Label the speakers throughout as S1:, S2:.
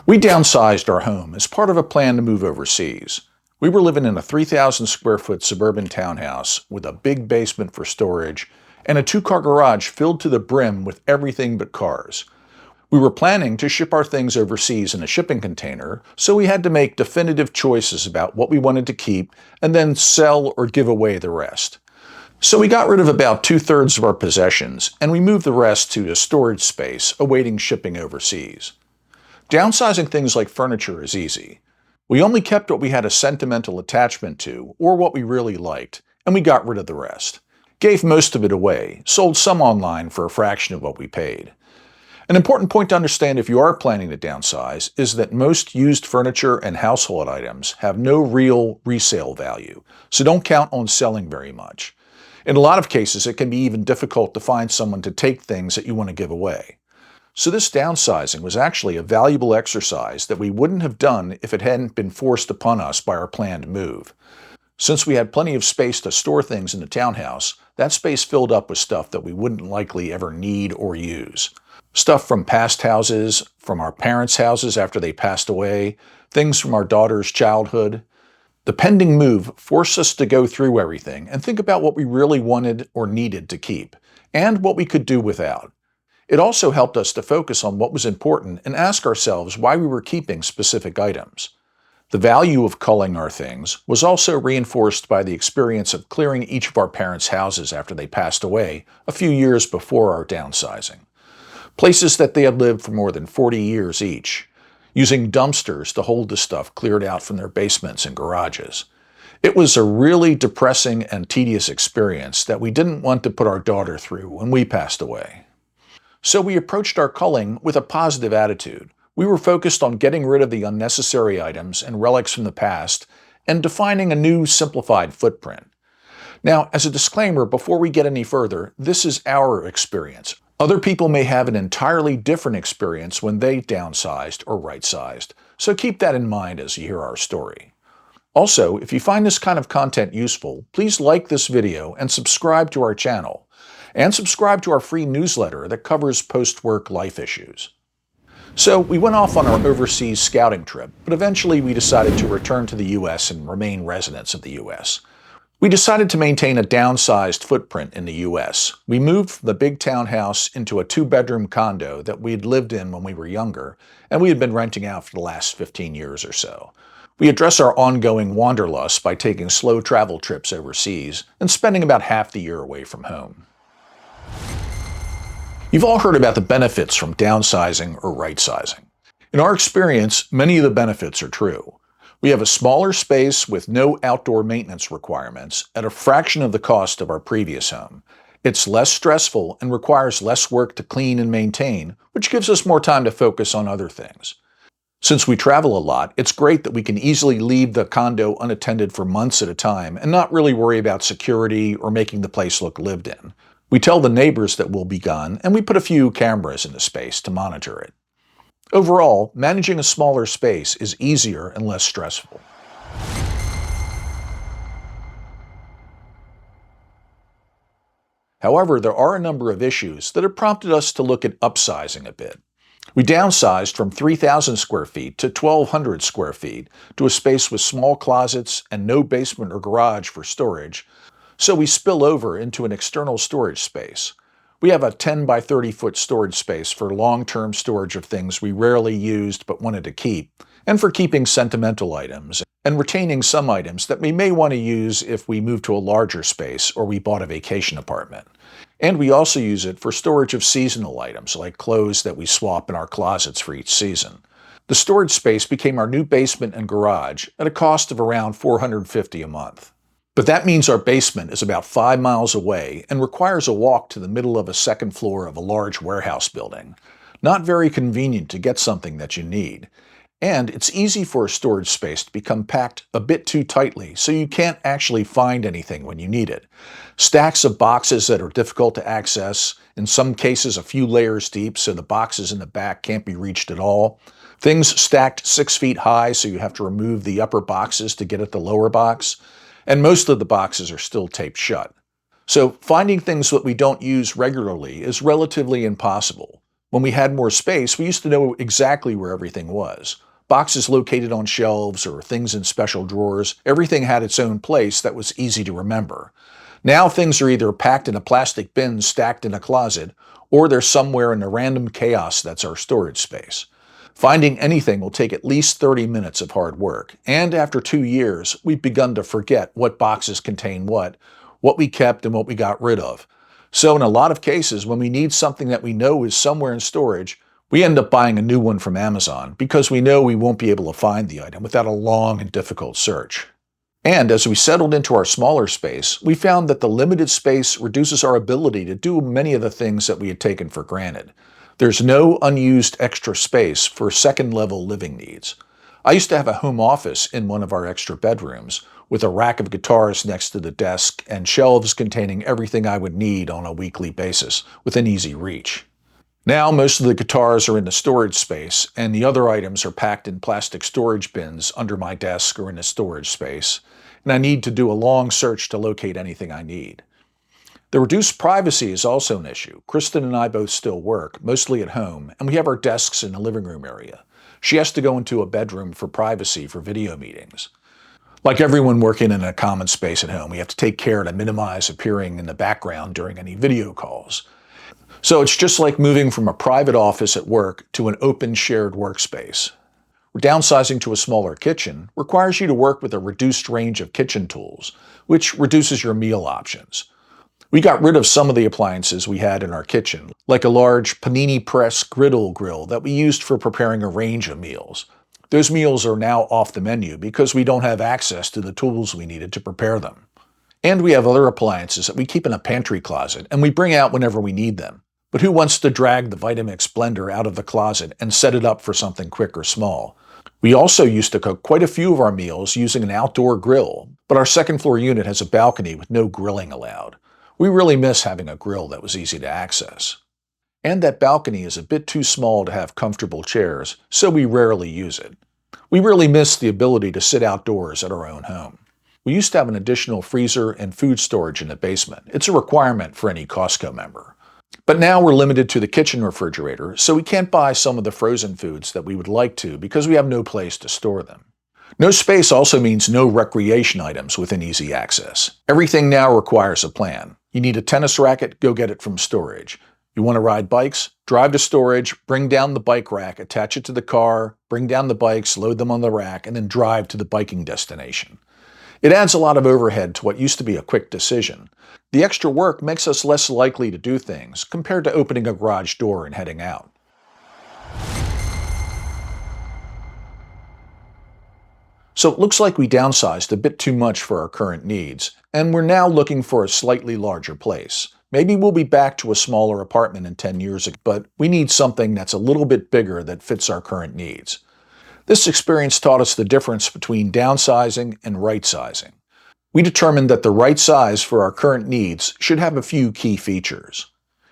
S1: We downsized our home as part of a plan to move overseas. We were living in a 3,000 square foot suburban townhouse with a big basement for storage and a two-car garage filled to the brim with everything but cars. We were planning to ship our things overseas in a shipping container, so we had to make definitive choices about what we wanted to keep and then sell or give away the rest. So we got rid of about 2/3 of our possessions and we moved the rest to a storage space awaiting shipping overseas. Downsizing things like furniture is easy. We only kept what we had a sentimental attachment to or what we really liked, and we got rid of the rest. Gave most of it away, sold some online for a fraction of what we paid. An important point to understand if you are planning to downsize is that most used furniture and household items have no real resale value, so don't count on selling very much. In a lot of cases, it can be even difficult to find someone to take things that you want to give away. So this downsizing was actually a valuable exercise that we wouldn't have done if it hadn't been forced upon us by our planned move. Since we had plenty of space to store things in the townhouse, that space filled up with stuff that we wouldn't likely ever need or use. Stuff from past houses, from our parents' houses after they passed away, things from our daughter's childhood. The pending move forced us to go through everything and think about what we really wanted or needed to keep, and what we could do without. It also helped us to focus on what was important and ask ourselves why we were keeping specific items. The value of culling our things was also reinforced by the experience of clearing each of our parents' houses after they passed away a few years before our downsizing. Places that they had lived for more than 40 years each, using dumpsters to hold the stuff cleared out from their basements and garages. It was a really depressing and tedious experience that we didn't want to put our daughter through when we passed away. So we approached our culling with a positive attitude. We were focused on getting rid of the unnecessary items and relics from the past and defining a new simplified footprint. Now, as a disclaimer, before we get any further, this is our experience. Other people may have an entirely different experience when they downsized or right-sized, so keep that in mind as you hear our story. Also, if you find this kind of content useful, please like this video and subscribe to our channel. And subscribe to our free newsletter that covers post-work life issues. So we went off on our overseas scouting trip, but eventually we decided to return to the US and remain residents of the US. We decided to maintain a downsized footprint in the US. We moved from the big townhouse into a 2-bedroom condo that we had lived in when we were younger, and we had been renting out for the last 15 years or so. We address our ongoing wanderlust by taking slow travel trips overseas and spending about half the year away from home. You've all heard about the benefits from downsizing or right-sizing. In our experience, many of the benefits are true. We have a smaller space with no outdoor maintenance requirements at a fraction of the cost of our previous home. It's less stressful and requires less work to clean and maintain, which gives us more time to focus on other things. Since we travel a lot, it's great that we can easily leave the condo unattended for months at a time and not really worry about security or making the place look lived in. We tell the neighbors that we'll be gone, and we put a few cameras in the space to monitor it. Overall, managing a smaller space is easier and less stressful. However, there are a number of issues that have prompted us to look at upsizing a bit. We downsized from 3,000 square feet to 1,200 square feet to a space with small closets and no basement or garage for storage, so we spill over into an external storage space. We have a 10 by 30 foot storage space for long-term storage of things we rarely used but wanted to keep, and for keeping sentimental items, and retaining some items that we may want to use if we move to a larger space or we bought a vacation apartment. And we also use it for storage of seasonal items like clothes that we swap in our closets for each season. The storage space became our new basement and garage at a cost of around $450 a month. But that means our basement is about 5 miles away and requires a walk to the middle of a second floor of a large warehouse building. Not very convenient to get something that you need. And it's easy for a storage space to become packed a bit too tightly, so you can't actually find anything when you need it. Stacks of boxes that are difficult to access, in some cases a few layers deep so the boxes in the back can't be reached at all. Things stacked 6 feet high so you have to remove the upper boxes to get at the lower box. And most of the boxes are still taped shut. So finding things that we don't use regularly is relatively impossible. When we had more space, we used to know exactly where everything was. Boxes located on shelves or things in special drawers, everything had its own place that was easy to remember. Now things are either packed in a plastic bin stacked in a closet, or they're somewhere in the random chaos that's our storage space. Finding anything will take at least 30 minutes of hard work, and after 2 years, we've begun to forget what boxes contain what we kept and what we got rid of. So in a lot of cases, when we need something that we know is somewhere in storage, we end up buying a new one from Amazon because we know we won't be able to find the item without a long and difficult search. And as we settled into our smaller space, we found that the limited space reduces our ability to do many of the things that we had taken for granted. There's no unused extra space for second-level living needs. I used to have a home office in one of our extra bedrooms, with a rack of guitars next to the desk and shelves containing everything I would need on a weekly basis, within easy reach. Now most of the guitars are in the storage space, and the other items are packed in plastic storage bins under my desk or in the storage space, and I need to do a long search to locate anything I need. The reduced privacy is also an issue. Kristen and I both still work, mostly at home, and we have our desks in the living room area. She has to go into a bedroom for privacy for video meetings. Like everyone working in a common space at home, we have to take care to minimize appearing in the background during any video calls. So it's just like moving from a private office at work to an open shared workspace. Downsizing to a smaller kitchen requires you to work with a reduced range of kitchen tools, which reduces your meal options. We got rid of some of the appliances we had in our kitchen, like a large panini press griddle grill that we used for preparing a range of meals. Those meals are now off the menu because we don't have access to the tools we needed to prepare them. And we have other appliances that we keep in a pantry closet and we bring out whenever we need them. But who wants to drag the Vitamix blender out of the closet and set it up for something quick or small? We also used to cook quite a few of our meals using an outdoor grill, but our second floor unit has a balcony with no grilling allowed. We really miss having a grill that was easy to access. And that balcony is a bit too small to have comfortable chairs, so we rarely use it. We really miss the ability to sit outdoors at our own home. We used to have an additional freezer and food storage in the basement. It's a requirement for any Costco member. But now we're limited to the kitchen refrigerator, so we can't buy some of the frozen foods that we would like to because we have no place to store them. No space also means no recreation items within easy access. Everything now requires a plan. You need a tennis racket, go get it from storage. You want to ride bikes? Drive to storage, bring down the bike rack, attach it to the car, bring down the bikes, load them on the rack, and then drive to the biking destination. It adds a lot of overhead to what used to be a quick decision. The extra work makes us less likely to do things compared to opening a garage door and heading out. So it looks like we downsized a bit too much for our current needs, and we're now looking for a slightly larger place. Maybe we'll be back to a smaller apartment in 10 years, but we need something that's a little bit bigger that fits our current needs. This experience taught us the difference between downsizing and right-sizing. We determined that the right size for our current needs should have a few key features.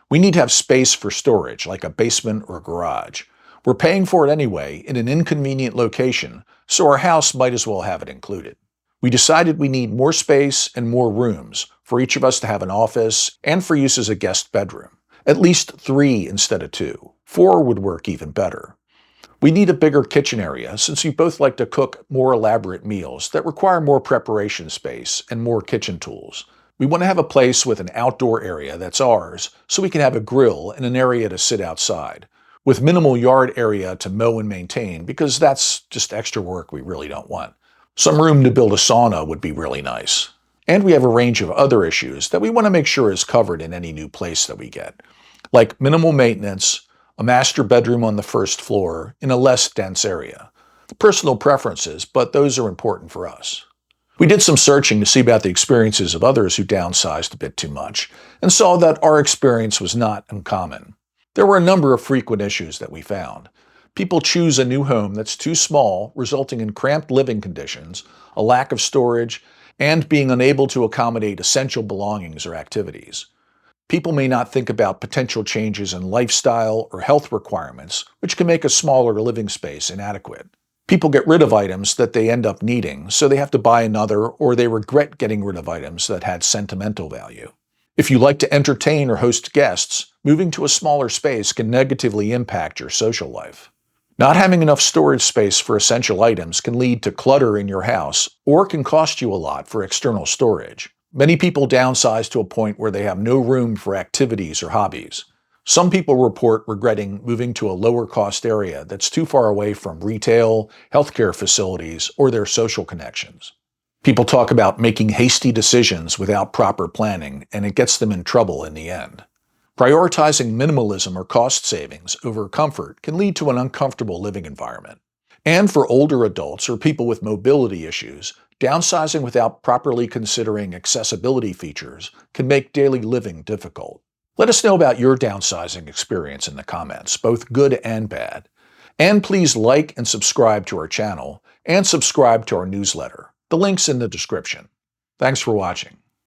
S1: We need to have space for storage, like a basement or garage. We're paying for it anyway in an inconvenient location, so our house might as well have it included. We decided we need more space and more rooms for each of us to have an office and for use as a guest bedroom. At least 3 instead of 2. 4 would work even better. We need a bigger kitchen area since we both like to cook more elaborate meals that require more preparation space and more kitchen tools. We want to have a place with an outdoor area that's ours so we can have a grill and an area to sit outside, with minimal yard area to mow and maintain because that's just extra work we really don't want. Some room to build a sauna would be really nice. And we have a range of other issues that we want to make sure is covered in any new place that we get, like minimal maintenance, a master bedroom on the first floor in a less dense area. Personal preferences, but those are important for us. We did some searching to see about the experiences of others who downsized a bit too much, and saw that our experience was not uncommon. There were a number of frequent issues that we found. People choose a new home that's too small, resulting in cramped living conditions, a lack of storage, and being unable to accommodate essential belongings or activities. People may not think about potential changes in lifestyle or health requirements, which can make a smaller living space inadequate. People get rid of items that they end up needing, so they have to buy another, or they regret getting rid of items that had sentimental value. If you like to entertain or host guests, moving to a smaller space can negatively impact your social life. Not having enough storage space for essential items can lead to clutter in your house or can cost you a lot for external storage. Many people downsize to a point where they have no room for activities or hobbies. Some people report regretting moving to a lower-cost area that's too far away from retail, healthcare facilities, or their social connections. People talk about making hasty decisions without proper planning, and it gets them in trouble in the end. Prioritizing minimalism or cost savings over comfort can lead to an uncomfortable living environment. And for older adults or people with mobility issues, downsizing without properly considering accessibility features can make daily living difficult. Let us know about your downsizing experience in the comments, both good and bad. And please like and subscribe to our channel, and subscribe to our newsletter. The link's in the description. Thanks for watching.